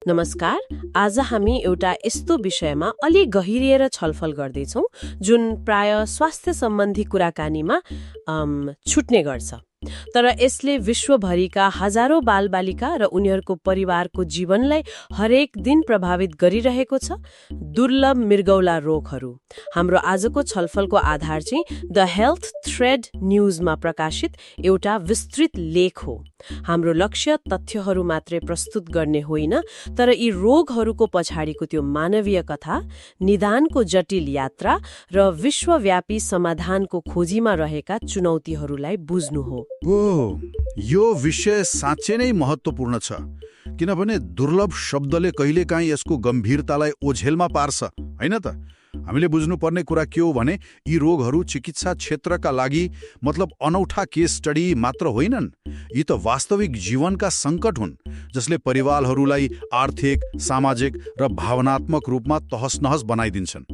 नमस्कार। आज हामी एउटा यस्तो विषयमा अलि गहिरिएर छलफल गर्दैछौँ जुन प्राय स्वास्थ्य सम्बन्धी कुराकानीमा छुट्ने गर्छ, तर यसले विश्वभरिका हजारौं बालबालिका र उनीहरूको परिवारको जीवनलाई हरेक दिन प्रभावित गरिरहेको छ। दुर्लभ मृगौला रोगहरू। हाम्रो आजको छलफलको आधार चाहिँ द हेल्थ थ्रेड न्यूजमा प्रकाशित एउटा विस्तृत लेख हो। हाम्रो लक्ष्य तथ्यहरू मात्रै प्रस्तुत गर्ने होइन, तर यी रोगहरूको पछाडिको त्यो मानवीय कथा, निदानको जटिल यात्रा र विश्वव्यापी समाधानको खोजीमा रहेका चुनौतीहरूलाई बुझ्नु हो। यो विषय साँच्चै नै महत्त्वपूर्ण छ, किनभने दुर्लभ शब्दले कहिलेकाहीँ यसको गम्भीरतालाई ओझेलमा पार्छ, हैन त? हामीले बुझ्नुपर्ने कुरा के हो भने यी रोगहरू चिकित्सा क्षेत्रका लागि मतलब अनौठा केस स्टडी मात्र होइनन्। यी त वास्तविक जीवनका सङ्कट हुन् जसले परिवारहरूलाई आर्थिक, सामाजिक र भावनात्मक रूपमा तहसनहस बनाइदिन्छन्।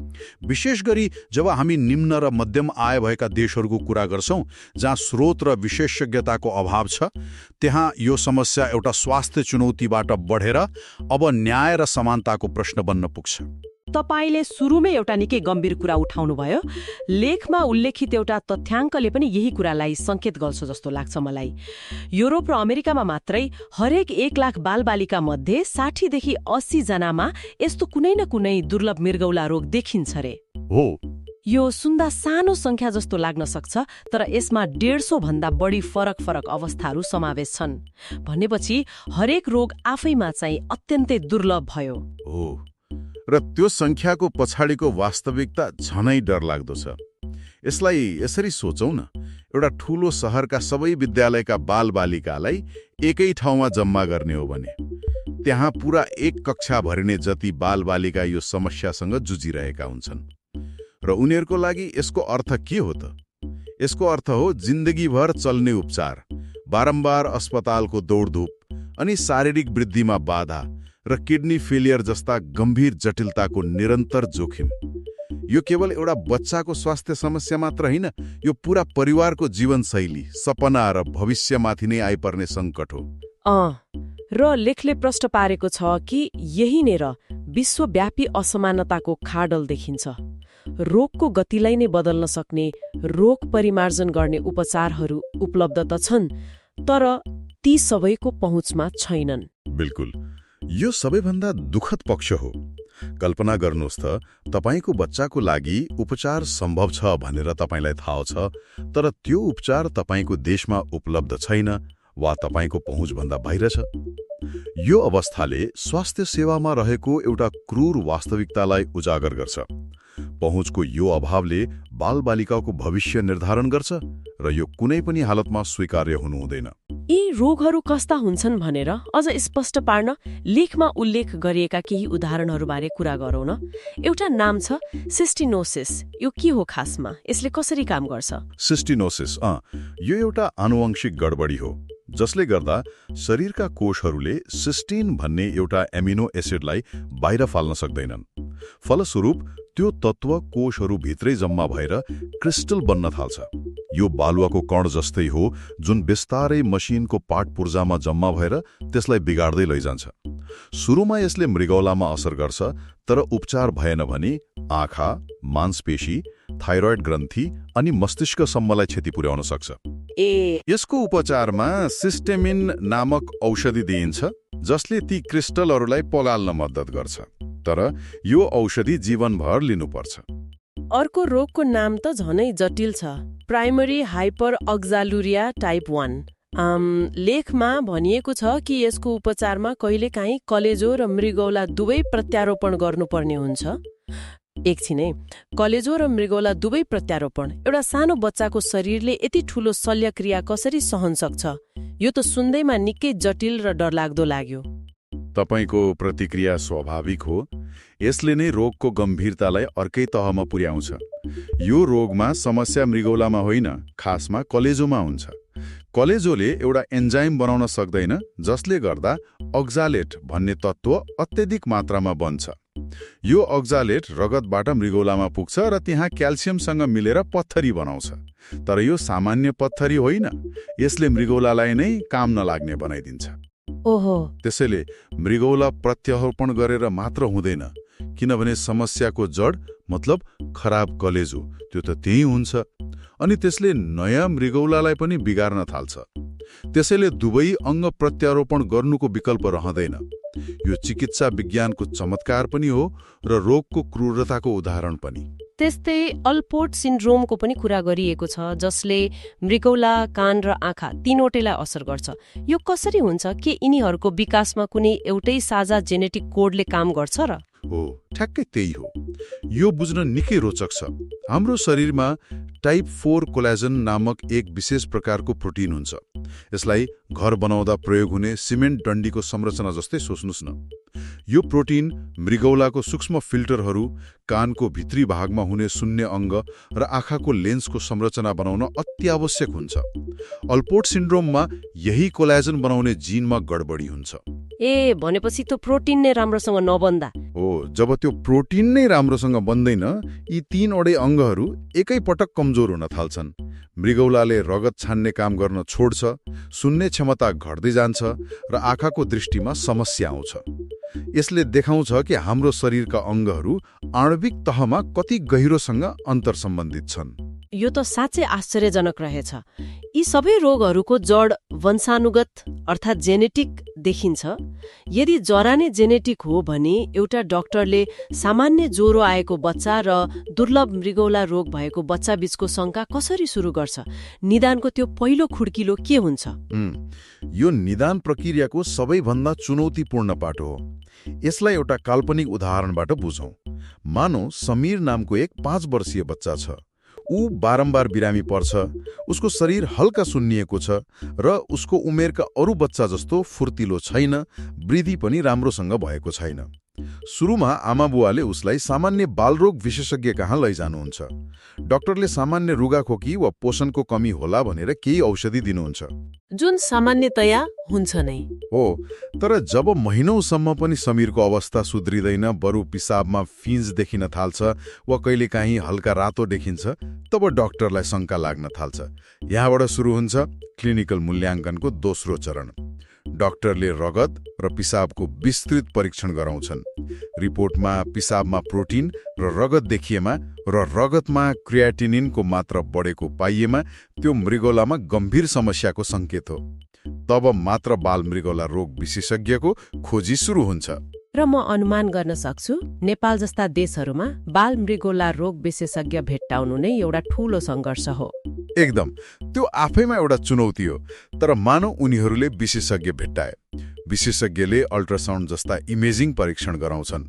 विशेष गरी जब हामी निम्न र मध्यम आय भएका देशहरूको कुरा गर्छौँ, जहाँ स्रोत र विशेषज्ञताको अभाव छ, त्यहाँ यो समस्या एउटा स्वास्थ्य चुनौतीबाट बढेर अब न्याय र समानताको प्रश्न बन्न पुग्छ। तपाईले सुरुमै एउटा निकै गम्भीर कुरा उठाउनुभयो। लेखमा उल्लेखित एउटा तथ्याङ्कले पनि यही कुरालाई सङ्केत गर्छ जस्तो लाग्छ मलाई। युरोप र अमेरिकामा मात्रै हरेक 1 लाख बालबालिका मध्ये 60 देखि 80 जनामा यस्तो कुनै न कुनै दुर्लभ मृगौला रोग देखिन्छ रे। हो, यो सुन्दा सानो संख्या जस्तो लाग्न सक्छ, तर यसमा 150 भन्दा बढी फरक अवस्थाहरू समावेश छन्। भनेपछि हरेक रोग आफैमा चाहिँ अत्यन्तै दुर्लभ भयो। हो, र त्यो संख्याको पछाडिको वास्तविकता झनै डरलाग्दो छ। यसलाई यसरी सोचौँ न, एउटा ठूलो सहरका सबै विद्यालयका बालबालिकालाई एकै ठाउँमा जम्मा गर्ने हो भने त्यहाँ पुरा एक कक्षा भरिने जति बालबालिका यो समस्यासँग जुझिरहेका हुन्छन्। र उनीहरूको लागि यसको अर्थ के हो त? यसको अर्थ हो जिन्दगीभर चल्ने उपचार, बारम्बार अस्पतालको दौडधुप अनि शारीरिक वृद्धिमा बाधा र किडनी फेलियर जस्ता गम्भीर जटिलताको निरन्तर जोखिम। यो केवल एउटा बच्चाको स्वास्थ्य समस्या मात्र होइन, यो पूरा परिवारको जीवनशैली, सपना र भविष्यमाथि नै आइपर्ने सङ्कट हो। र लेखले प्रश्न पारेको छ कि यहीँनेर विश्वव्यापी असमानताको खाडल देखिन्छ। रोगको गतिलाई नै बदल्न सक्ने, रोग परिमार्जन गर्ने उपचारहरू उपलब्ध त छन्, तर ती सबैको पहुँचमा छैनन्। बिल्कुल, यो सबैभन्दा दुःखद पक्ष हो। कल्पना गर्नुहोस् त, तपाईको बच्चाको लागि उपचार सम्भव छ भनेर तपाईलाई थाहा छ, तर त्यो उपचार तपाईको देशमा उपलब्ध छैन वा तपाईको पहुँचभन्दा बाहिर छ। यो अवस्थाले स्वास्थ्य सेवामा रहेको एउटा क्रूर वास्तविकतालाई उजागर गर्छ। पहुँचको यो अभावले बालबालिकाको भविष्य निर्धारण गर्छ र यो कुनै पनि हालतमा स्वीकार्य हुनु हुँदैन। यी रोगहरू कस्ता हुन्छन् भनेर अझ स्पष्ट पार्न लेखमा उल्लेख गरिएका केही उदाहरणहरूबारे कुरा गरौँ न। एउटा नाम छ सिस्टिनोसिस। यो के हो खासमा? यसले कसरी काम गर्छ? सिस्टिनोसिस यो एउटा आनुवंशिक गडबडी हो जसले गर्दा शरीरका कोषहरूले सिस्टिन भन्ने एउटा एमिनो एसिडलाई बाहिर फाल्न सक्दैनन्। फलस्वरूप त्यो तत्त्व कोषहरूभित्रै जम्मा भएर क्रिस्टल बन्न थाल्छ। यो बालुवाको कण जस्तै हो जुन बिस्तारै मसिनको पार्ट पूर्जामा जम्मा भएर त्यसलाई बिगार्दै लैजान्छ। सुरुमा यसले मृगौलामा असर गर्छ, तर उपचार भएन भने आँखा, मांसपेशी, थाइरोइड ग्रन्थि अनि मस्तिष्कसम्मलाई क्षति पुर्याउन सक्छ। यसको उपचारमा सिस्टेमिन नामक औषधि दिइन्छ जसले ती क्रिस्टलहरूलाई पगाल्न मद्दत गर्छ, तर यो औषधि जीवनभर लिनुपर्छ। अर्को रोगको नाम त झनै जटिल छ, प्राइमरी हाइपर अक्जालुरिया टाइप 1। लेखमा भनिएको छ कि यसको उपचारमा कहिलेकाहीँ कलेजो र मृगौला दुवै प्रत्यारोपण गर्नुपर्ने हुन्छ। एकछिनै, कलेजो र मृगौला दुवै प्रत्यारोपण? एउटा सानो बच्चाको शरीरले यति ठूलो शल्यक्रिया कसरी सहन सक्छ? यो त सुन्दैमा निकै जटिल र डरलाग्दो लाग्यो। तपाईको प्रतिक्रिया स्वाभाविक हो। यसले नै रोगको गम्भीरतालाई अर्कै तहमा पुर्याउँछ। यो रोगमा समस्या मृगौलामा होइन, खासमा कलेजोमा हुन्छ। कलेजोले एउटा एन्जाइम बनाउन सक्दैन जसले गर्दा अक्जालेट भन्ने तत्त्व अत्यधिक मात्रामा बन्छ। यो अक्जालेट रगतबाट मृगौलामा पुग्छ र त्यहाँ क्याल्सियमसँग मिलेर पत्थरी बनाउँछ। तर यो सामान्य पत्थरी होइन, यसले मृगौलालाई नै काम नलाग्ने बनाइदिन्छ। ओहो, त्यसैले मृगौला प्रत्यारोपण गरेर मात्र हुँदैन, किनभने समस्याको जड मतलब खराब कलेजो त्यो त त्यही हुन्छ, अनि त्यसले नयाँ मृगौलालाई पनि बिगार्न थाल्छ। त्यसैले दुवै अङ्ग प्रत्यारोपण गर्नुको विकल्प रहँदैन। यो चिकित्सा विज्ञानको चमत्कार पनि हो र रोगको क्रूरताको उदाहरण पनि। त्यस्तै अल्पोर्ट सिन्ड्रोमको पनि कुरा गरिएको छ, जसले मृगौला, कान र आँखा तीनवटैलाई असर गर्छ। यो कसरी हुन्छ? के यिनीहरूको विकासमा कुनै एउटै साझा जेनेटिक कोडले काम गर्छ र? हो, ठ्याक्कै त्यही हो। यो बुझ्न निकै रोचक छ। हाम्रो शरीरमा टाइप 4 कोलाजन नामक एक विशेष प्रकारको प्रोटिन हुन्छ। यसलाई घर बनाउँदा प्रयोग हुने सिमेन्ट डन्डीको संरचना जस्तै सोच्नुस् न। यो प्रोटिन मृगौलाको सूक्ष्म फिल्टरहरू, कानको भित्री भागमा हुने शून्य अङ्ग र आँखाको लेन्सको संरचना बनाउन अत्यावश्यक हुन्छ। अल्पोर्ट सिन्ड्रोममा यही कोलाजन बनाउने जिनमा गडबडी हुन्छ। ए, भनेपछि त्यो प्रोटिन नै राम्रोसँग नबन्दा? हो, जब त्यो प्रोटिन नै राम्रोसँग बन्दैन, यी तीनवटै अङ्गहरू एकै पटक कमजोर हुन थाल्छन्। मृगौलाले रगत छान्ने काम गर्न छोड्छ, सुन्ने क्षमता घट्दै जान्छ र आँखाको दृष्टिमा समस्या आउँछ। यसले देखाउँछ कि हाम्रो शरीरका अङ्गहरू आणविक तहमा कति गहिरोसँग अन्तर्सम्बन्धित छन्। यो त साँच्चै आश्चर्यजनक रहेछ। यी सबै रोगहरूको जड वंशानुगत अर्थात् जेनेटिक देखिन्छ। यदि जरा नै जेनेटिक हो भने एउटा डाक्टरले सामान्य ज्वरो आएको बच्चा र दुर्लभ मृगौला रोग भएको बच्चा बीचको शङ्का कसरी सुरु गर्छ? निदानको त्यो पहिलो खुड्किलो के हुन्छ? यो निदान प्रक्रियाको सबैभन्दा चुनौतीपूर्ण पाटो हो। यसलाई एउटा काल्पनिक उदाहरणबाट बुझौँ। मानौ समीर नामको एक 5 वर्षीय बच्चा छ। ऊ बारम्बार बिरामी पर्छ, उसको शरीर हल्का सुन्निएको छ र उसको उमेरका अरू बच्चा जस्तो फुर्तिलो छैन, वृद्धि पनि राम्रोसँग भएको छैन। सुरुमा आमाबुवाले उसलाई सामान्य बालरोग विशेषज्ञ कहाँ लैजानुहुन्छ। डाक्टरले सामान्य रुगाखोकी वा पोषणको कमी होला भनेर केही औषधि दिनुहुन्छ, जुन सामान्यतया हुन्छ नै हो। तर जब महिनौसम्म पनि समीरको अवस्था सुध्रिँदैन, बरु पिसाबमा फिन्ज देखिन थाल्छ वा कहिलेकाहीँ हल्का रातो देखिन्छ, तब डाक्टरलाई शङ्का लाग्न थाल्छ। यहाँबाट सुरु हुन्छ क्लिनिकल मूल्याङ्कनको दोस्रो चरण। डाक्टरले रगत र पिसाबको विस्तृत परीक्षण गराउँछन्। रिपोर्टमा पिसाबमा प्रोटिन र रगत देखिएमा र रगतमा क्रियाटिनिनको मात्रा बढेको पाइएमा त्यो मृगौलामा गम्भीर समस्याको सङ्केत हो। तब मात्र बाल मृगौला रोग विशेषज्ञको खोजी सुरु हुन्छ। र म अनुमान गर्न सक्छु नेपाल जस्ता देशहरूमा बाल मृगौला रोग विशेषज्ञ भेट्टाउनु नै एउटा ठूलो सङ्घर्ष हो। एकदम, त्यो आफैमा एउटा चुनौती हो। तर मानौ उनीहरूले विशेषज्ञ भेट्टाए। विशेषज्ञले अल्ट्रासाउन्ड जस्ता इमेजिङ परीक्षण गराउँछन्।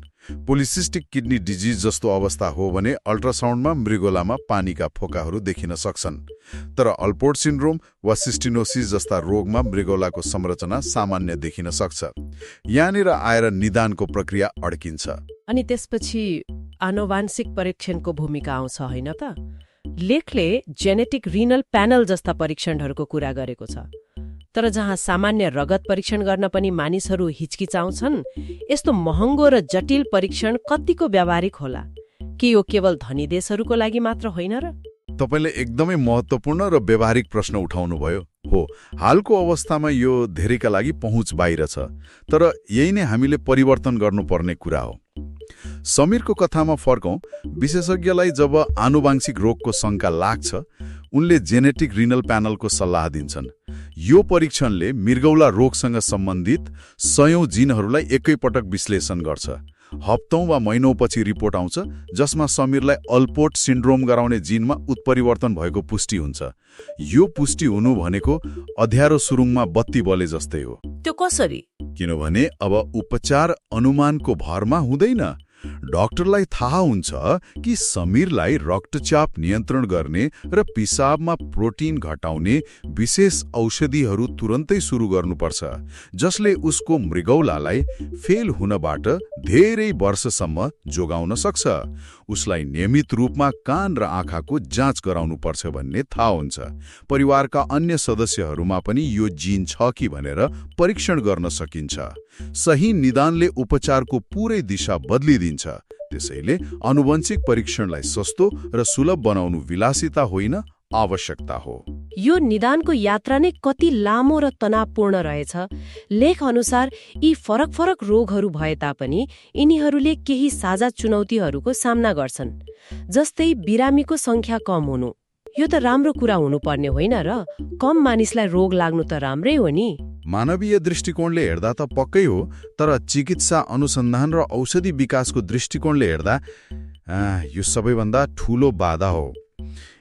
पोलिसिस्टिक किडनी डिजिज जस्तो अवस्था हो भने अल्ट्रासाउन्डमा मृगौलामा पानीका फोकाहरू देखिन सक्छन्। तर अल्पोर्ट सिन्ड्रोम वा सिस्टिनोसिस जस्ता रोगमा मृगौलाको संरचना सामान्य देखिन सक्छ। यहाँनिर आएर निदानको प्रक्रिया अड्किन्छ। अनि त्यसपछि आनुवांशिक परीक्षणको भूमिका आउँछ, होइन त? लेखले जेनेटिक रिनल प्यानल जस्ता परीक्षणहरूको कुरा गरेको छ। तर जहाँ सामान्य रगत परीक्षण गर्न पनि मानिसहरू हिचकिचाउँछन्, यस्तो महँगो र जटिल परीक्षण कतिको व्यावहारिक होला? के यो केवल धनी देशहरूको लागि मात्र होइन र? तपाईँले एकदमै महत्त्वपूर्ण र व्यावहारिक प्रश्न उठाउनुभयो। हो, हालको अवस्थामा यो धेरैका लागि पहुँच बाहिर छ, तर यही नै हामीले परिवर्तन गर्नुपर्ने कुरा हो। समीरको कथामा फर्कौं। विशेषज्ञलाई जब आनुवांशिक रोगको शङ्का लाग्छ, उनले जेनेटिक रिनल प्यानलको सल्लाह दिन्छन्। यो परीक्षणले मृगौला रोगसँग सम्बन्धित 100औं जिनहरूलाई एकैपटक विश्लेषण गर्छ। हप्तौं वा महिनौपछि रिपोर्ट आउँछ, जसमा समीरलाई अल्पोर्ट सिन्ड्रोम गराउने जिनमा उत्परिवर्तन भएको पुष्टि हुन्छ। यो पुष्टि हुनु भनेको अँध्यारो सुरुङमा बत्ती बले जस्तै हो। त्यो कसरी? किनभने अब उपचार अनुमानको भरमा हुँदैन। डाक्टरलाई थाहा हुन्छ कि समीरलाई रक्तचाप नियन्त्रण गर्ने र पिसाबमा प्रोटिन घटाउने विशेष औषधिहरू तुरन्तै सुरु गर्नुपर्छ, जसले उसको मृगौलालाई फेल हुनबाट धेरै वर्षसम्म जोगाउन सक्छ। उसलाई नियमित रूपमा कान र आँखाको जाँच गराउनुपर्छ भन्ने थाहा हुन्छ। परिवारका अन्य सदस्यहरूमा पनि यो जिन छ कि भनेर परीक्षण गर्न सकिन्छ। सही निदानले उपचारको पूरै दिशा बदलिदिन्छ। त्यसैले आनुवंशिक परीक्षणलाई सस्तो र सुलभ बनाउनु विलासिता होइन, आवश्यकता हो। यो निदानको यात्रा नै कति लामो र तनावपूर्ण रहेछ। लेख अनुसार यी फरक फरक रोगहरू भए तापनि यिनीहरूले केही साझा चुनौतीहरूको सामना गर्छन्, जस्तै बिरामीको संख्या कम हुनु। यो त राम्रो कुरा हुनुपर्ने होइन र? कम मानिसलाई रोग लाग्नु त राम्रै हो नि। मानवीय दृष्टिकोणले हेर्दा त पक्कै हो, तर चिकित्सा अनुसन्धान र औषधि विकासको दृष्टिकोणले हेर्दा यो सबैभन्दा ठूलो बाधा हो।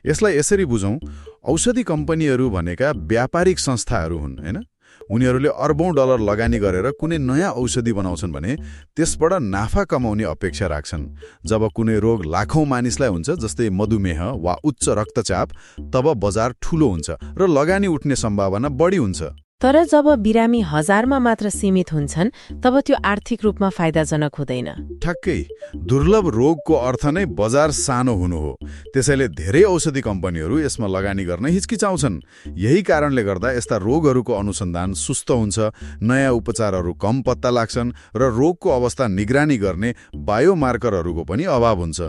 यसलाई यसरी बुझौं, औषधि कम्पनीहरू भनेका व्यापारिक संस्थाहरू हुन्, हैन? उनीहरूले अर्बौं डलर लगानी गरेर कुनै नयाँ औषधि बनाउँछन् भने त्यसबाट नाफा कमाउने अपेक्षा राख्छन्। जब कुनै रोग लाखौं मानिसलाई हुन्छ, जस्तै मधुमेह वा उच्च रक्तचाप, तब बजार ठूलो हुन्छ र लगानी उठ्ने सम्भावना बढी हुन्छ। तर जब बिरामी हजारमा मात्र सीमित हुन्छन्, तब त्यो आर्थिक रूपमा फाइदाजनक हुँदैन। ठ्याक्कै, दुर्लभ रोगको अर्थ नै बजार सानो हुनु हो। त्यसैले धेरै औषधि कम्पनीहरू यसमा लगानी गर्न हिचकिचाउँछन्। यही कारणले गर्दा यस्ता रोगहरूको अनुसन्धान सुस्त हुन्छ, नयाँ उपचारहरू कम पत्ता लाग्छन् र रोगको अवस्था निगरानी गर्ने बायोमार्करहरूको पनि अभाव हुन्छ।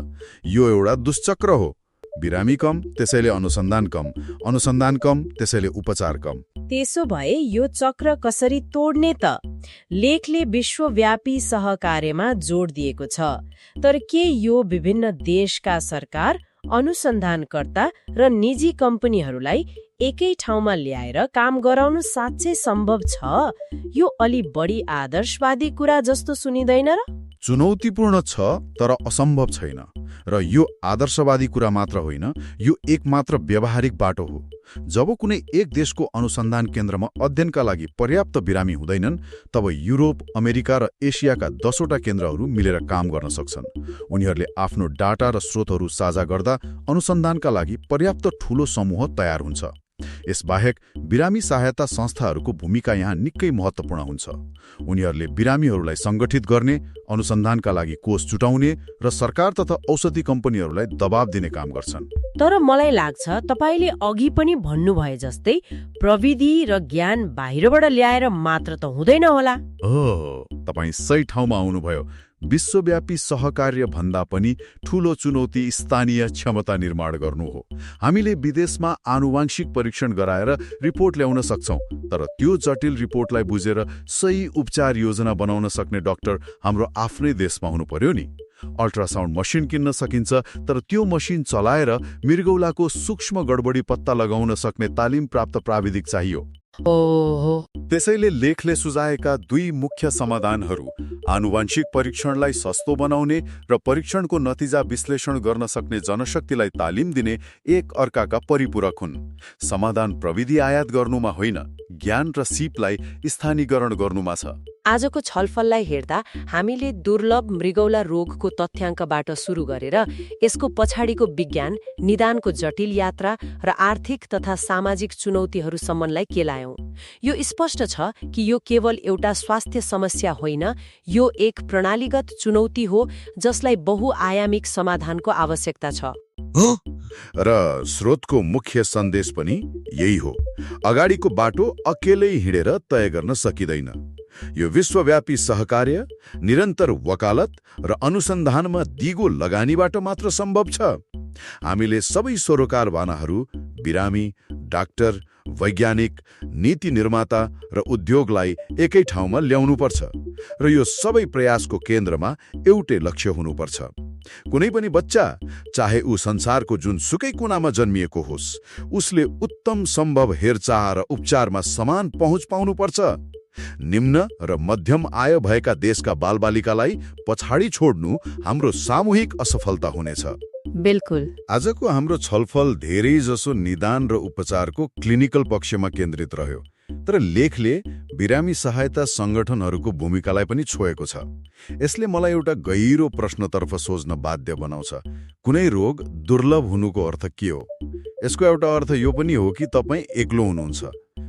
यो एउटा दुष्चक्र हो। बिरामी कम, त्यसैले अनुसन्धान कम, अनुसन्धान कम, त्यसैले उपचार कम। त्यसो भए यो चक्र कसरी तोड्ने त? लेखले विश्वव्यापी सहकार्यमा जोड दिएको छ, तर के यो विभिन्न देशका सरकार, अनुसन्धानकर्ता र निजी कम्पनीहरूलाई एकै ठाउँमा ल्याएर काम गराउनु साँच्चै सम्भव छ? यो अलि बढी आदर्शवादी कुरा जस्तो सुनिँदैन र? चुनौतीपूर्ण छ, तर असम्भव छैन। र यो आदर्शवादी कुरा मात्र होइन, यो एकमात्र व्यावहारिक बाटो हो। जब कुनै एक देशको अनुसन्धान केन्द्रमा अध्ययनका लागि पर्याप्त बिरामी हुँदैनन्, तब युरोप, अमेरिका र एसियाका 10वटा केन्द्रहरू मिलेर काम गर्न सक्छन्। उनीहरूले आफ्नो डाटा र स्रोतहरू साझा गर्दा अनुसन्धानका लागि पर्याप्त ठूलो समूह तयार हुन्छ। यसबाहेक बिरामी सहायता संस्थाहरूको भूमिका यहाँ निकै महत्त्वपूर्ण हुन्छ। उनीहरूले बिरामीहरूलाई सङ्गठित गर्ने, अनुसन्धानका लागि कोष जुटाउने र सरकार तथा औषधि कम्पनीहरूलाई दबाब दिने काम गर्छन्। तर मलाई लाग्छ तपाईले अघि पनि भन्नुभए जस्तै प्रविधि र ज्ञान बाहिरबाट ल्याएर मात्र त हुँदैन होला। तपाईँ सही ठाउँमा आउनुभयो। विश्वव्यापी सहकार्य भन्दा पनि ठूलो चुनौती स्थानीय क्षमता निर्माण गर्नु हो। हामीले विदेशमा आनुवांशिक परीक्षण गराएर रिपोर्ट ल्याउन सक्छौं, तर त्यो जटिल रिपोर्टलाई बुझेर सही उपचार योजना बनाउन सक्ने डाक्टर हाम्रो आफ्नै देशमा हुनु पर्यो नि। अल्ट्रासाउन्ड मसिन किन्न सकिन्छ, तर त्यो मसिन चलाएर मृगौलाको सूक्ष्म गडबडी पत्ता लगाउन सक्ने तालिम प्राप्त प्राविधिक चाहियो। त्यसैले लेखले सुझाएका दुई मुख्य समाधानहरू, आनुवांशिक परीक्षणलाई सस्तो बनाउने र परीक्षणको नतिजा विश्लेषण गर्न सक्ने जनशक्तिलाई तालिम दिने, एक अर्काका परिपूरक हुन्। समाधान प्रविधि आयात गर्नुमा होइन, ज्ञान र सिपलाई स्थानीयकरण गर्नुमा छ। आजको छलफललाई हेर्दा हामीले दुर्लभ मृगौला रोगको तथ्याङ्कबाट सुरु गरेर यसको पछाडिको विज्ञान, निदानको जटिल यात्रा र आर्थिक तथा सामाजिक चुनौतीहरूसम्मलाई केलायौं। यो स्पष्ट छ कि यो केवल एउटा स्वास्थ्य समस्या होइन, यो एक प्रणालीगत चुनौती हो जसलाई बहुआयामिक समाधानको आवश्यकता छ। र स्रोतको मुख्य सन्देश पनि यही हो, अगाडिको बाटो अकेलै हिँडेर तय गर्न सकिँदैन। यो विश्वव्यापी सहकार्य, निरन्तर वकालत र अनुसन्धानमा दिगो लगानीबाट मात्र सम्भव छ। हामीले सबै सरोकारवानाहरू, बिरामी, डाक्टर, वैज्ञानिक, नीति निर्माता र उद्योगलाई एकै ठाउँमा ल्याउनुपर्छ र यो सबै प्रयासको केन्द्रमा एउटै लक्ष्य हुनुपर्छ। कुनै पनि बच्चा, चाहे ऊ संसारको जुनसुकै कुनामा जन्मिएको होस्, उसले उत्तम सम्भव हेरचाह र उपचारमा समान पहुँच पाउनुपर्छ। निम्न र मध्यम आय भएका देशका बालबालिकालाई पछाडि छोड्नु हाम्रो सामूहिक असफलता हुनेछ। बिल्कुल। आजको हाम्रो छलफल धेरै जसो निदान र उपचारको क्लिनिकल पक्षमा केन्द्रित रह्यो, तर लेखले बिरामी सहायता सङ्गठनहरूको भूमिकालाई पनि छोएको छ। यसले मलाई एउटा गहिरो प्रश्नतर्फ सोच्न बाध्य बनाउँछ। कुनै रोग दुर्लभ हुनुको अर्थ के हो? यसको एउटा अर्थ यो पनि हो कि तपाईँ एक्लो हुनुहुन्छ।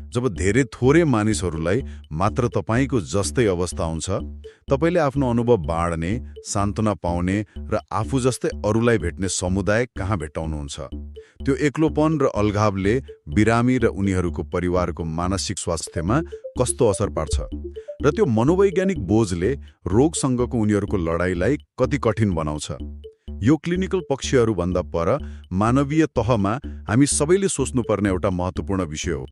जब धेरै थोरै मानिसहरूलाई मात्र तपाईँको जस्तै अवस्था हुन्छ, तपाईँले आफ्नो अनुभव बाँड्ने, सान्त्वना पाउने र आफू जस्तै अरूलाई भेट्ने समुदाय कहाँ भेट्टाउनुहुन्छ? त्यो एक्लोपन र अलगावले बिरामी र उनीहरूको परिवारको मानसिक स्वास्थ्यमा कस्तो असर पार्छ? र त्यो मनोवैज्ञानिक बोझले रोगसँगको उनीहरूको लडाईँलाई कति कठिन बनाउँछ? यो क्लिनिकल पक्षहरूभन्दा पर मानवीय तहमा हामी सबैले सोच्नुपर्ने एउटा महत्त्वपूर्ण विषय हो।